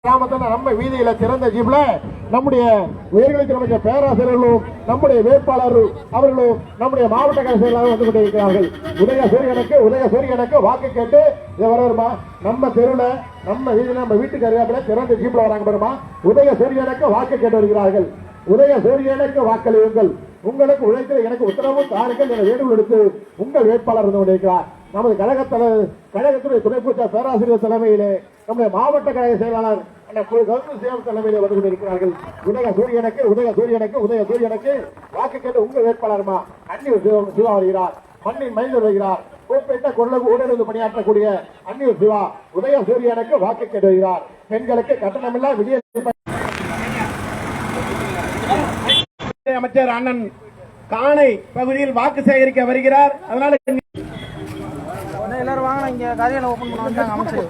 கிராமத்தில் நம்ம வீதியில திறந்த ஜீப்ல நம்முடைய உயர்கல்வித்துறை அமைச்சர் பேராசிரியர்களும் நம்முடைய வேட்பாளர் அவர்களும் நம்முடைய மாவட்ட கலைஞர்களாக வந்து கொண்டிருக்கிறார்கள். உதயசூரியனுக்கு வாக்கு கேட்டு வருமா நம்ம தெருவில் நம்ம வீதியில நம்ம வீட்டுக்கு அறியாமல் திறந்த ஜீப்ல வராங்க பெருமா. உதயசூரியனுக்கு வாக்கு கேட்டு வருகிறார்கள். உதயசூரியனுக்கு வாக்களியுங்கள். உங்களுக்கு உழைத்து எனக்கு உத்தரவு தாருங்கள் என வேண்டுகோள் எடுத்து உங்கள் வேட்பாளர் இருந்து கொண்டிருக்கிறார். நமது கழகத்துடைய துணை பூச்சார் பேராசிரியர் தலைமையிலே நம்முடைய மாவட்ட கழக செயலாளர் தலைமையிலே வந்து கொண்டிருக்கிறார்கள். உதயசூரியனுக்கு வாக்கு கேட்டு உங்கள் வேட்பாளர்மா அந்நியூர் சிவா வருகிறார். மண்ணின் மைந்தர் வருகிறார். குறிப்பிட்ட குரலுக்கு உடனிருந்து பணியாற்றக்கூடிய அந்நியூர் சிவா உதயசூரியனுக்கு வாக்கு கேட்டு வருகிறார். பெண்களுக்கு கட்டணமில்லா விடிய அமைச்சர் அண்ணன் காணை பகுதியில் வாக்கு சேகரிக்க வருகிறார். அதனால எல்லாரும் வாங்க, இங்க காரியாலயம் ஓபன் பண்ண வந்தாங்க அமைச்சர்.